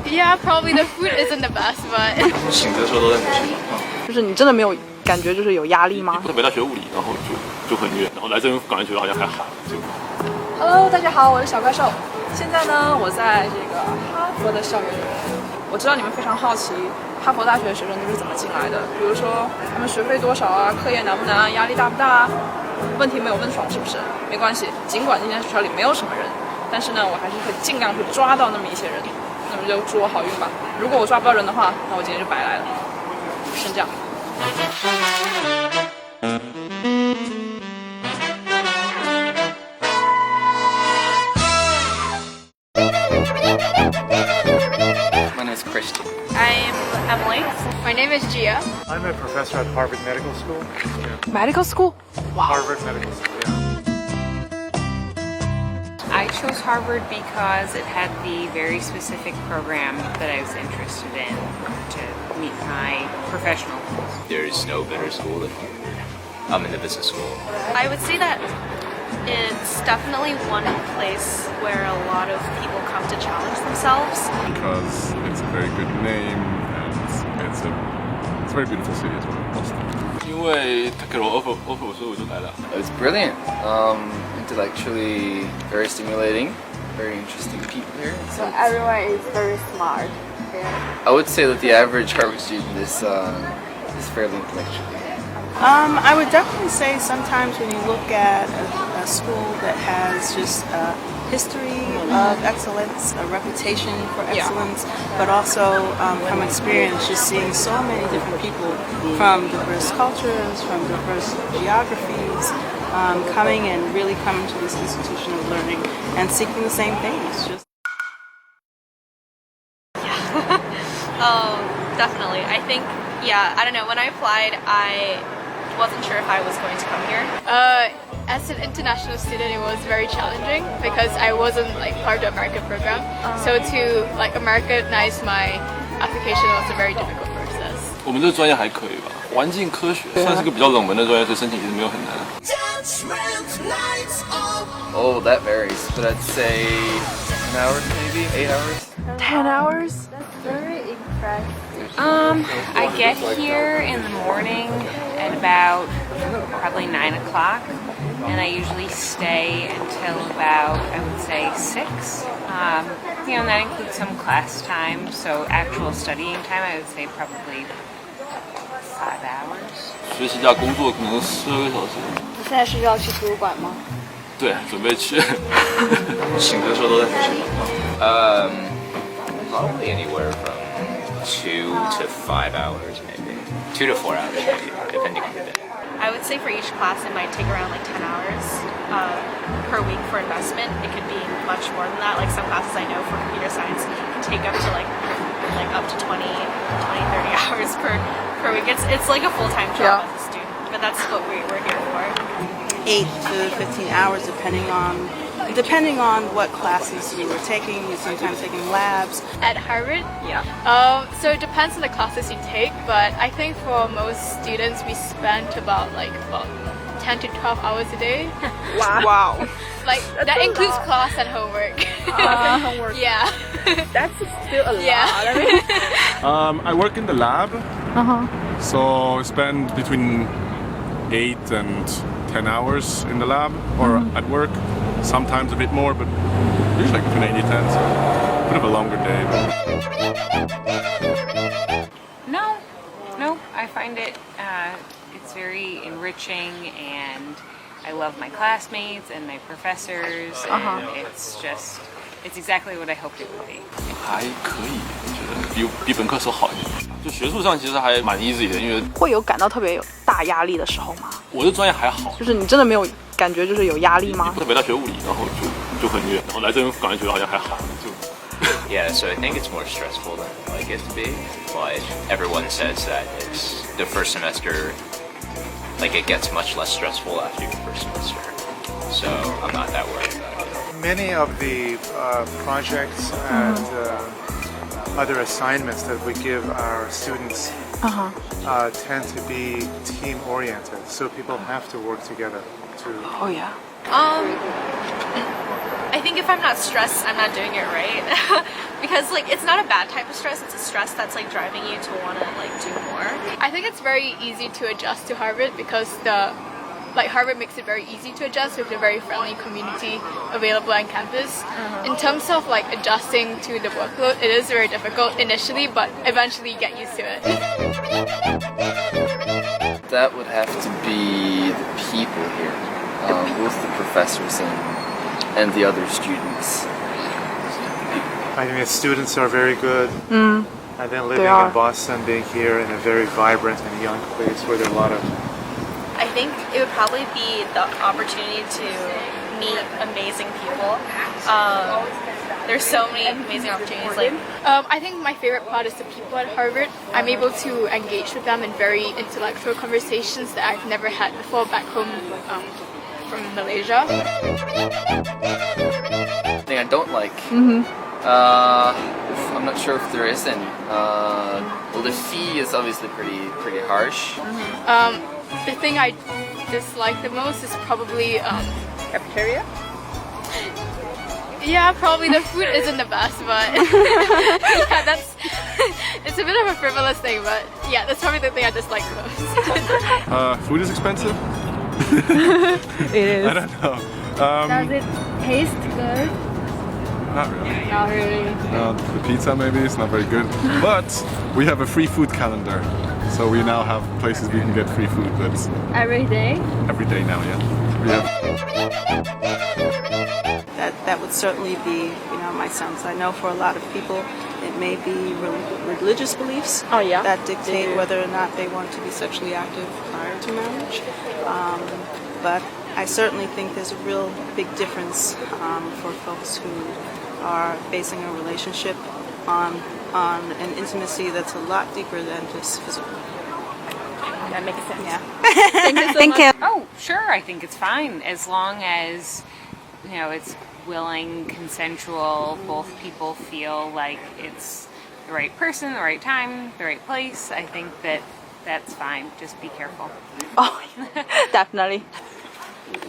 Yeah, probably the food isn't the best, but 醒着的时候都在补习嘛，就是你真的没有感觉就是有压力吗？在北大学物理，然后就很远，然后来这边感觉好像还好，就。Hello， 大家好，我是小怪兽。现在呢，我在这个哈佛的校园里面。我知道你们非常好奇哈佛大学的学生都是怎么进来的，比如说他们学费多少啊，课业难不难啊，压力大不大啊？问题没有问爽是不是？没关系，尽管今天学校里没有什么人，但是呢，我还是会尽量去抓到那么一些人。那么就祝我好运吧。如果我抓不到人的话，那我今天就白来了。先这样。My name is Christian. I'm Emily. My name is Gia. I'm a professor at Harvard Medical School. Medical school? Wow. Harvard Medical School, yeah. I chose Harvard because it had the very specific program that I was interested in to meet my professional goals. There's no better school than Harvard. I'm in the business school. I would say that it's definitely one place where a lot of people come to challenge themselves. Because it's a very good name and it's a very beautiful city as well, Boston. 因为他给了我 offer， 所以我就来了。 It's brilliant. Intellectually very stimulating. Very interesting people here. So everyone is very smart here. I would say that the average Harvard student is fairly intellectual. I would definitely say sometimes when you look at a school that has just a history of excellence, a reputation for excellence, but also from experience, just seeing so many different people from diverse cultures, from diverse geographies, coming and really coming to this institution of learning and seeking the same things. Just Definitely. I think, I don't know. When I applied, I wasn't sure if I was going to come here. As an international student, it was very challenging because I wasn't part of the American program. So to Americanize my application was a very difficult process. 我们这个专业还可以吧，环境科学算是个比较冷门的专业，所以申请其实没有很难。Oh, that varies, but I'd say 10 hours maybe, 8 hours. 10 hours? That's very impressive. I get here in the morning at about probably 9 o'clock, and I usually stay until about, I would say, 6. And that includes some class time, so actual studying time, I would say probably 5 hours. 学习加工作可能12个小时。你现在是要去图书馆吗？对，准备去。醒着的时候都在补习嘛。Probably anywhere from 2 to 5 hours maybe. 2 to 4 hours maybe, depending on the day. I would say for each class, it might take around 10 hours per week for investment. It could be much more than that. Like some classes I know for computer science can take up to up to 20, 30 hours per week. It's like a full-time job as a student, but that's what we're here for. 8 to 15 hours depending on what classes you were taking. You're sometimes taking labs. At Harvard? Yeah. So it depends on the classes you take, but I think for most students we spend about 10 to 12 hours a day. Wow. That includes class and homework. Homework. Yeah. That's still a lot. Yeah. I mean, I work in the lab, so I spend between 8 and 10 hours in the lab or at work. Sometimes a bit more, but usually between 8 and 10, so a bit of a longer day. No, I find it, it's very enriching, and I love my classmates and my professors, and it's exactly what I hoped it would be. 还可以，我觉得比本科时候好一点。就学术上其实还蛮 easy 的，因为会有感到特别有大压力的时候吗？我的专业还好，就是你真的没有感觉就是有压力吗？在北大学物理，然后就很远，然后来这边感觉好像还好，就。Yeah, so I think it's more stressful than I like it to be. But everyone says that it's the first semester, it gets much less stressful after your first semester. So I'm not that worried about it. Many of the projects and other assignments that we give our students tend to be team-oriented, so people have to work together to... Oh yeah. I think if I'm not stressed, I'm not doing it right. Because because like it's not a bad type of stress. It's a stress that's like driving you to want to like do more. I think it's very easy to adjust to Harvard because Harvard makes it very easy to adjust with a very friendly community available on campus. In terms of like adjusting to the workload, it is very difficult initially, but eventually you get used to it. That would have to be the people here, both the professors and the other students. I mean, the students are very good. And then living in Boston, being here in a very vibrant and young place where there are a lot of... I think it would probably be the opportunity to meet amazing people. There's so many amazing opportunities. Like, I think my favorite part is the people at Harvard. I'm able to engage with them in very intellectual conversations that I've never had before back home from Malaysia. Thing I don't like. I'm not sure if there is any. Well, the fee is obviously pretty harsh. The thing I dislike the most is probably Cafeteria? yeah, probably the food isn't the best, but yeah, it's a bit of a frivolous thing, but yeah, that's probably the thing I dislike the most. Food is expensive. It is. I don't know. Does it taste good? Not really. Not really. The pizza maybe is not very good, but we have a free food calendar, so we now have places we can get free food. That's Every day? every day now, yeah. We have. That would certainly be, my sense. I know for a lot of people, it may be religious beliefs that dictate whether or not they want to be sexually active prior to marriage. But I certainly think there's a real big difference for folks who are basing a relationship on an intimacy that's a lot deeper than just physical. that makes sense. Yeah. Thank you. Oh, sure. I think it's fine as long as it's willing, consensual. Both people feel like it's the right person, the right time, the right place. I think that's fine. Just be careful. Oh, definitely.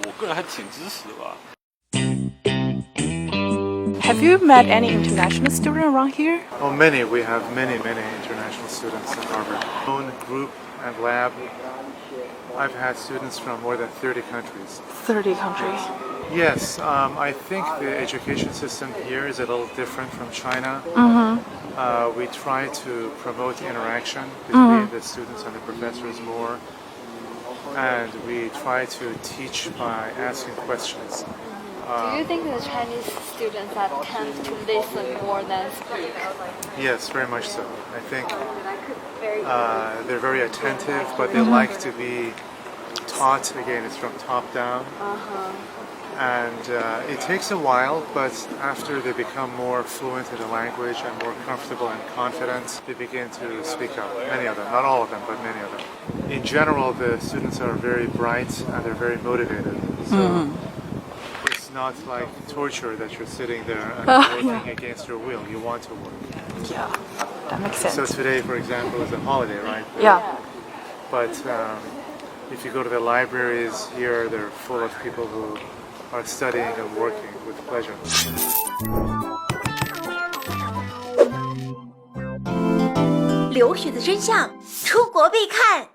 我个人还挺支持的吧。 Have you met any international student around here? Oh, many. We have many international students at Harvard. Own group and lab. I've had students from more than 30 countries. 30 countries. Yes, I think the education system here is a little different from China. We try to promote interaction between the students and the professors more. And we try to teach by asking questions. Do you think the Chinese students tend to listen more than speak? Yes, very much so. I think they're very attentive, but they like to be taught. Again, it's from top down. And it takes a while, but after they become more fluent in the language and more comfortable and confident, they begin to speak up. Many of them, not all of them, but many of them. In general, the students are very bright and they're very motivated. So it's not like torture that you're sitting there and working against your will. You want to work. Yeah, that makes sense. So today, for example, is a holiday, right? Yeah. But if you go to the libraries here, they're full of people who are studying and working with pleasure. 留学的真相，出国必看。